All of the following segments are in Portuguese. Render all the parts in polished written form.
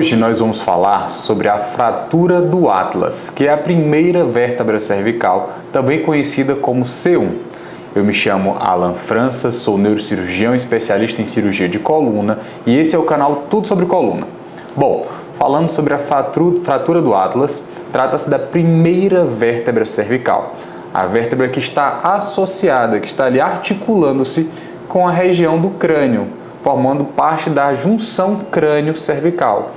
Hoje nós vamos falar sobre a fratura do Atlas, que é a primeira vértebra cervical, também conhecida como C1. Eu me chamo Alan França, sou neurocirurgião especialista em cirurgia de coluna e esse é o canal Tudo Sobre Coluna. Bom, falando sobre a fratura do Atlas, trata-se da primeira vértebra cervical, a vértebra que está associada, que está ali articulando-se com a região do crânio, formando parte da junção crânio-cervical.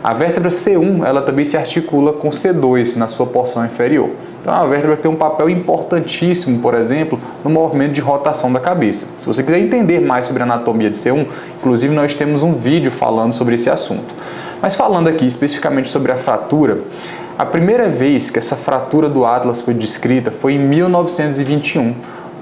A vértebra C1, ela também se articula com C2 na sua porção inferior. Então, é uma vértebra que tem um papel importantíssimo, por exemplo, no movimento de rotação da cabeça. Se você quiser entender mais sobre a anatomia de C1, inclusive nós temos um vídeo falando sobre esse assunto. Mas falando aqui especificamente sobre a fratura, a primeira vez que essa fratura do Atlas foi descrita foi em 1921,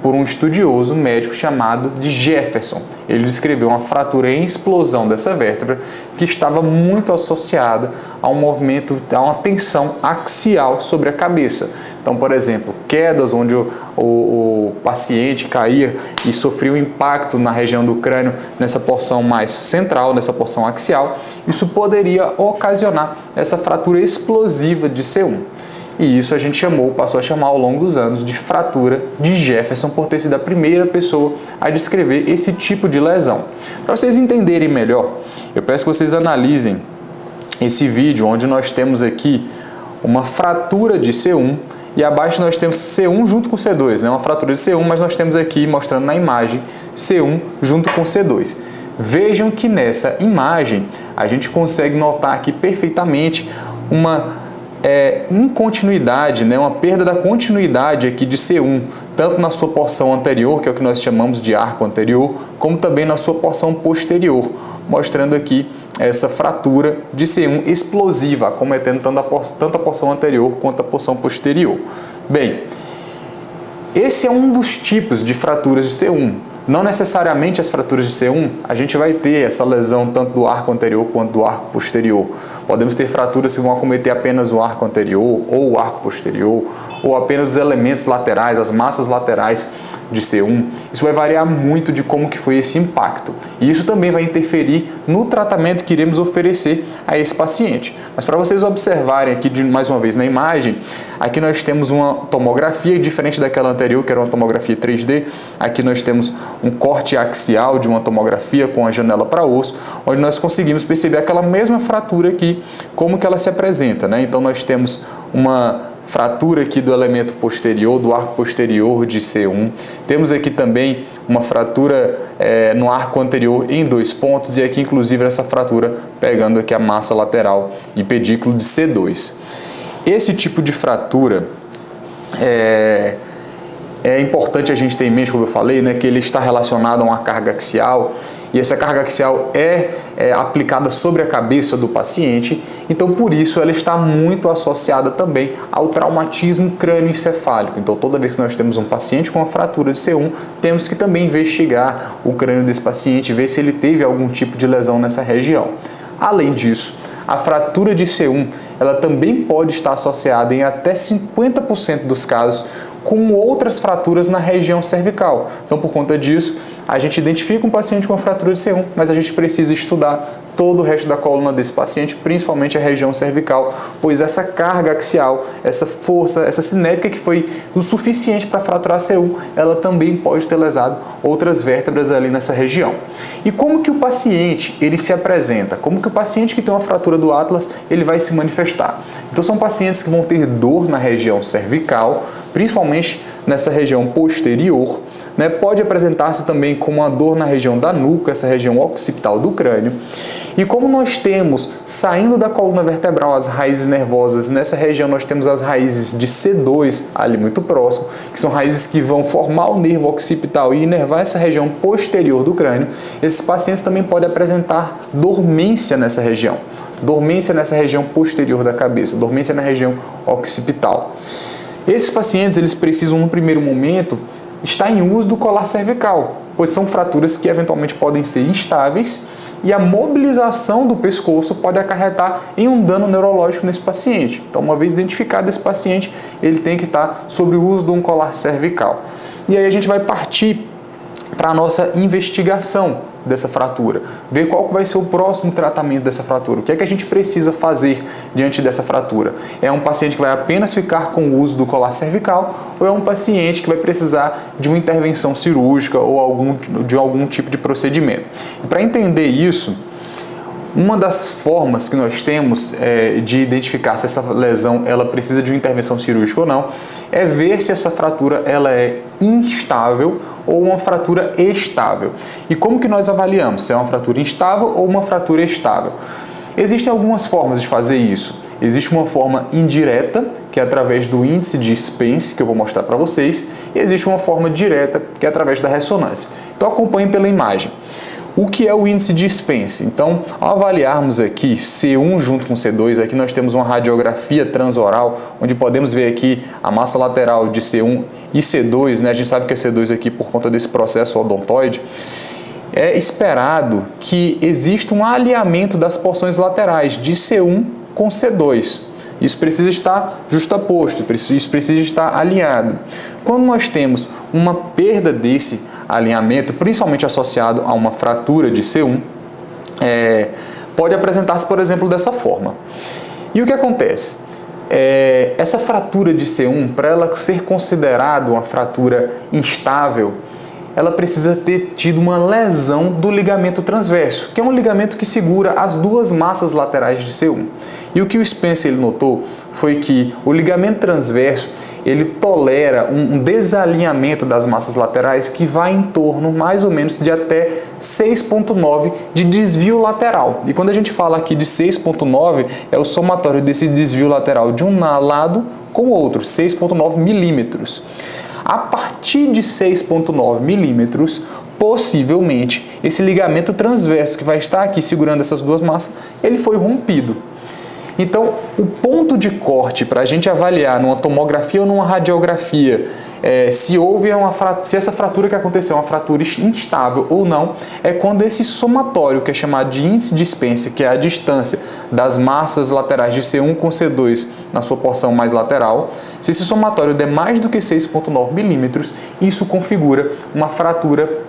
por um estudioso médico chamado de Jefferson. Ele descreveu uma fratura em explosão dessa vértebra que estava muito associada a um movimento, a uma tensão axial sobre a cabeça. Então, por exemplo, quedas onde o paciente caía e sofria um impacto na região do crânio, nessa porção mais central, nessa porção axial, isso poderia ocasionar essa fratura explosiva de C1. E isso a gente passou a chamar ao longo dos anos de fratura de Jefferson, por ter sido a primeira pessoa a descrever esse tipo de lesão. Para vocês entenderem melhor, eu peço que vocês analisem esse vídeo onde nós temos aqui uma fratura de C1 e abaixo nós temos C1 junto com C2, né? Uma fratura de C1, mas nós temos aqui mostrando na imagem C1 junto com C2. Vejam que nessa imagem a gente consegue notar aqui perfeitamente uma incontinuidade, né? Uma perda da continuidade aqui de C1, tanto na sua porção anterior, que é o que nós chamamos de arco anterior, como também na sua porção posterior, mostrando aqui essa fratura de C1 explosiva, acometendo tanto a porção anterior quanto a porção posterior. Bem, esse é um dos tipos de fraturas de C1. Não necessariamente as fraturas de C1, a gente vai ter essa lesão tanto do arco anterior quanto do arco posterior. Podemos ter fraturas que vão acometer apenas o arco anterior ou o arco posterior, ou apenas os elementos laterais, as massas laterais de C1. Isso vai variar muito de como que foi esse impacto. E isso também vai interferir no tratamento que iremos oferecer a esse paciente. Mas para vocês observarem aqui mais uma vez na imagem, aqui nós temos uma tomografia diferente daquela anterior, que era uma tomografia 3D. Aqui nós temos um corte axial de uma tomografia com a janela para osso, onde nós conseguimos perceber aquela mesma fratura aqui, como que ela se apresenta, né? Então nós temos uma fratura aqui do elemento posterior, do arco posterior de C1. Temos aqui também uma fratura no arco anterior em 2 pontos e aqui inclusive essa fratura pegando aqui a massa lateral e pedículo de C2. Esse tipo de fratura é importante a gente ter em mente, como eu falei, né, que ele está relacionado a uma carga axial e essa carga axial é aplicada sobre a cabeça do paciente, então por isso ela está muito associada também ao traumatismo crânioencefálico. Então toda vez que nós temos um paciente com uma fratura de C1, temos que também investigar o crânio desse paciente, ver se ele teve algum tipo de lesão nessa região. Além disso, a fratura de C1 ela também pode estar associada em até 50% dos casos com outras fraturas na região cervical. Então, por conta disso, a gente identifica um paciente com fratura de C1, mas a gente precisa estudar todo o resto da coluna desse paciente, principalmente a região cervical, pois essa carga axial, essa força, essa cinética que foi o suficiente para fraturar C1, ela também pode ter lesado outras vértebras ali nessa região. E como que o paciente ele se apresenta? Como que o paciente que tem uma fratura do Atlas ele vai se manifestar? Então, são pacientes que vão ter dor na região cervical, principalmente nessa região posterior, né? Pode apresentar-se também como uma dor na região da nuca, essa região occipital do crânio. E como nós temos, saindo da coluna vertebral, as raízes nervosas, nessa região nós temos as raízes de C2, ali muito próximo, que são raízes que vão formar o nervo occipital e inervar essa região posterior do crânio, esses pacientes também podem apresentar dormência nessa região posterior da cabeça, dormência na região occipital. Esses pacientes, eles precisam, no primeiro momento, estar em uso do colar cervical, pois são fraturas que eventualmente podem ser instáveis e a mobilização do pescoço pode acarretar em um dano neurológico nesse paciente. Então, uma vez identificado esse paciente, ele tem que estar sobre o uso de um colar cervical. E aí a gente vai partir para a nossa investigação dessa fratura, ver qual vai ser o próximo tratamento dessa fratura, o que é que a gente precisa fazer diante dessa fratura. É um paciente que vai apenas ficar com o uso do colar cervical ou é um paciente que vai precisar de uma intervenção cirúrgica ou de algum tipo de procedimento? Para entender isso, uma das formas que nós temos de identificar se essa lesão ela precisa de uma intervenção cirúrgica ou não é ver se essa fratura ela é instável ou uma fratura estável. E como que nós avaliamos se é uma fratura instável ou uma fratura estável? Existem algumas formas de fazer isso. Existe uma forma indireta, que é através do índice de Spence, que eu vou mostrar para vocês, e existe uma forma direta, que é através da ressonância. Então acompanhem pela imagem. O que é o índice de Spence? Então, ao avaliarmos aqui C1 junto com C2, aqui nós temos uma radiografia transoral, onde podemos ver aqui a massa lateral de C1 e C2, né? A gente sabe que é C2 aqui por conta desse processo odontoide. É esperado que exista um alinhamento das porções laterais de C1 com C2. Isso precisa estar justaposto, isso precisa estar alinhado. Quando nós temos uma perda desse alinhamento, principalmente associado a uma fratura de C1, pode apresentar-se, por exemplo, dessa forma. E o que acontece? Essa fratura de C1, para ela ser considerada uma fratura instável, ela precisa ter tido uma lesão do ligamento transverso, que é um ligamento que segura as duas massas laterais de C1. E o que o Spence ele notou foi que o ligamento transverso ele tolera um desalinhamento das massas laterais que vai em torno mais ou menos de até 6,9 de desvio lateral. E quando a gente fala aqui de 6,9 é o somatório desse desvio lateral de um lado com o outro, 6,9 milímetros. A partir de 6,9 milímetros, possivelmente, esse ligamento transverso que vai estar aqui segurando essas duas massas, ele foi rompido. Então, o ponto de corte para a gente avaliar numa tomografia ou numa radiografia se essa fratura que aconteceu é uma fratura instável ou não, é quando esse somatório, que é chamado de índice de Spence, que é a distância das massas laterais de C1 com C2 na sua porção mais lateral, se esse somatório der mais do que 6,9 milímetros, isso configura uma fratura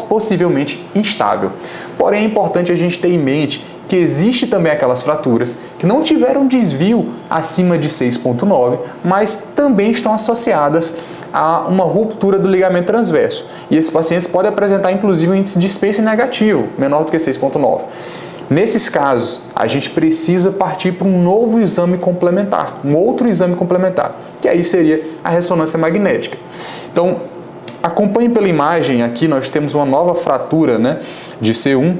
possivelmente instável. Porém, é importante a gente ter em mente que existe também aquelas fraturas que não tiveram desvio acima de 6,9, mas também estão associadas a uma ruptura do ligamento transverso. E esses pacientes podem apresentar, inclusive, um índice de Spence negativo, menor do que 6,9. Nesses casos, a gente precisa partir para um novo exame complementar, um outro exame complementar, que aí seria a ressonância magnética. Então, acompanhe pela imagem, aqui nós temos uma nova fratura, né, de C1,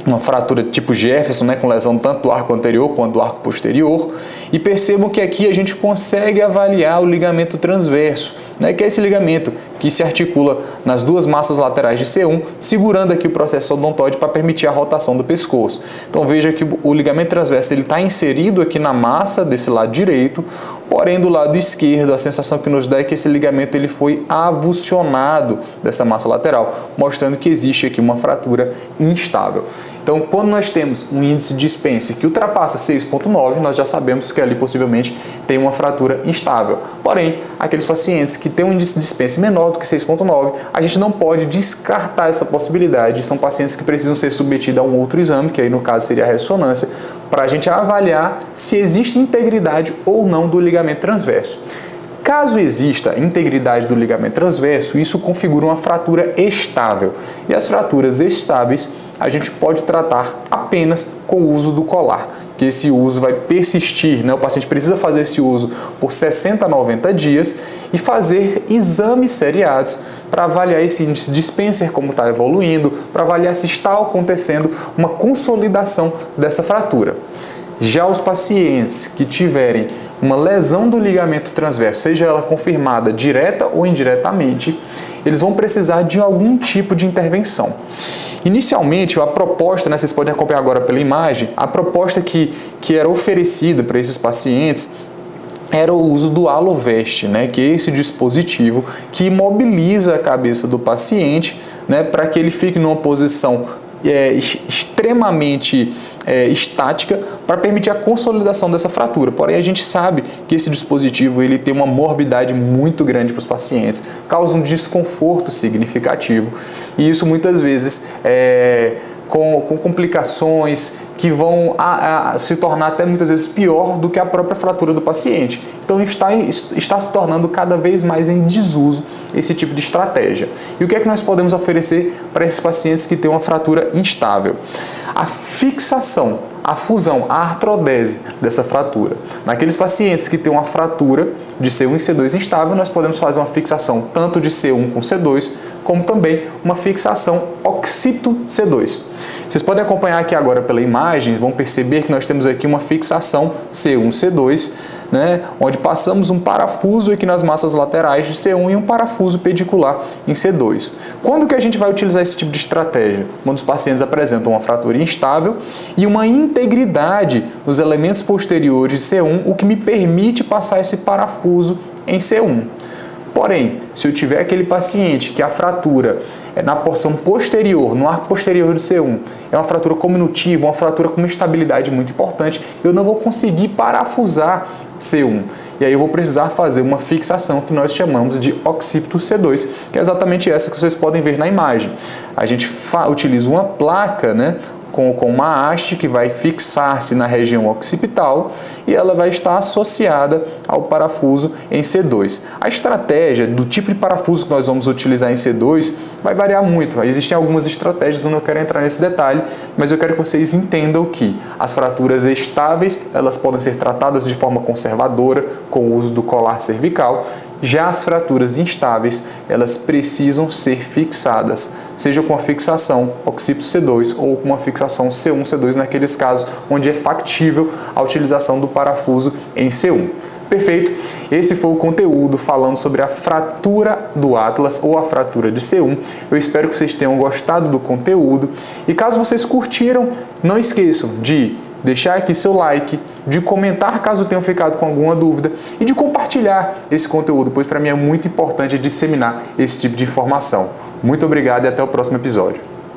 uma fratura tipo Jefferson, né, com lesão tanto do arco anterior quanto do arco posterior, e percebam que aqui a gente consegue avaliar o ligamento transverso, né, que é esse ligamento que se articula nas duas massas laterais de C1, segurando aqui o processo odontoide para permitir a rotação do pescoço. Então veja que o ligamento transverso está inserido aqui na massa desse lado direito, porém do lado esquerdo a sensação que nos dá é que esse ligamento ele foi avulsionado dessa massa lateral, mostrando que existe aqui uma fratura instável. Então, quando nós temos um índice de Spence que ultrapassa 6,9, nós já sabemos que ali possivelmente tem uma fratura instável. Porém, aqueles pacientes que têm um índice de Spence menor do que 6,9, a gente não pode descartar essa possibilidade. São pacientes que precisam ser submetidos a um outro exame, que aí no caso seria a ressonância, para a gente avaliar se existe integridade ou não do ligamento transverso. Caso exista integridade do ligamento transverso, isso configura uma fratura estável. E as fraturas estáveis a gente pode tratar apenas com o uso do colar, que esse uso vai persistir, né? O paciente precisa fazer esse uso por 60 a 90 dias e fazer exames seriados para avaliar esse índice de Spencer, como está evoluindo, para avaliar se está acontecendo uma consolidação dessa fratura. Já os pacientes que tiverem uma lesão do ligamento transverso, seja ela confirmada direta ou indiretamente, eles vão precisar de algum tipo de intervenção. Inicialmente, a proposta, né, vocês podem acompanhar agora pela imagem, a proposta que era oferecida para esses pacientes era o uso do Alovest, né, que é esse dispositivo que imobiliza a cabeça do paciente, né, para que ele fique numa posição extremamente estática para permitir a consolidação dessa fratura. Porém, a gente sabe que esse dispositivo ele tem uma morbidade muito grande para os pacientes, causa um desconforto significativo e isso muitas vezes com complicações que vão se tornar até muitas vezes pior do que a própria fratura do paciente. Então está se tornando cada vez mais em desuso esse tipo de estratégia. E o que é que nós podemos oferecer para esses pacientes que têm uma fratura instável? A fixação, a fusão, a artrodese dessa fratura. Naqueles pacientes que têm uma fratura de C1 e C2 instável, nós podemos fazer uma fixação tanto de C1 com C2, como também uma fixação occipito C2. Vocês podem acompanhar aqui agora pela imagem, vão perceber que nós temos aqui uma fixação C1, C2, né, onde passamos um parafuso aqui nas massas laterais de C1 e um parafuso pedicular em C2. Quando que a gente vai utilizar esse tipo de estratégia? Quando os pacientes apresentam uma fratura instável e uma integridade nos elementos posteriores de C1, o que me permite passar esse parafuso em C1. Porém, se eu tiver aquele paciente que a fratura é na porção posterior, no arco posterior do C1, é uma fratura cominutiva, uma fratura com uma estabilidade muito importante, eu não vou conseguir parafusar C1. E aí eu vou precisar fazer uma fixação que nós chamamos de occipito C2, que é exatamente essa que vocês podem ver na imagem. A gente utiliza uma placa, né, com uma haste que vai fixar-se na região occipital e ela vai estar associada ao parafuso em C2. A estratégia do tipo de parafuso que nós vamos utilizar em C2 vai variar muito. Existem algumas estratégias, eu não quero entrar nesse detalhe, mas eu quero que vocês entendam que as fraturas estáveis elas podem ser tratadas de forma conservadora com o uso do colar cervical. Já as fraturas instáveis, elas precisam ser fixadas, seja com a fixação occipito C2 ou com uma fixação C1, C2, naqueles casos onde é factível a utilização do parafuso em C1. Perfeito? Esse foi o conteúdo falando sobre a fratura do Atlas ou a fratura de C1. Eu espero que vocês tenham gostado do conteúdo e caso vocês curtiram, não esqueçam de deixar aqui seu like, de comentar caso tenham ficado com alguma dúvida e de compartilhar esse conteúdo, pois para mim é muito importante disseminar esse tipo de informação. Muito obrigado e até o próximo episódio.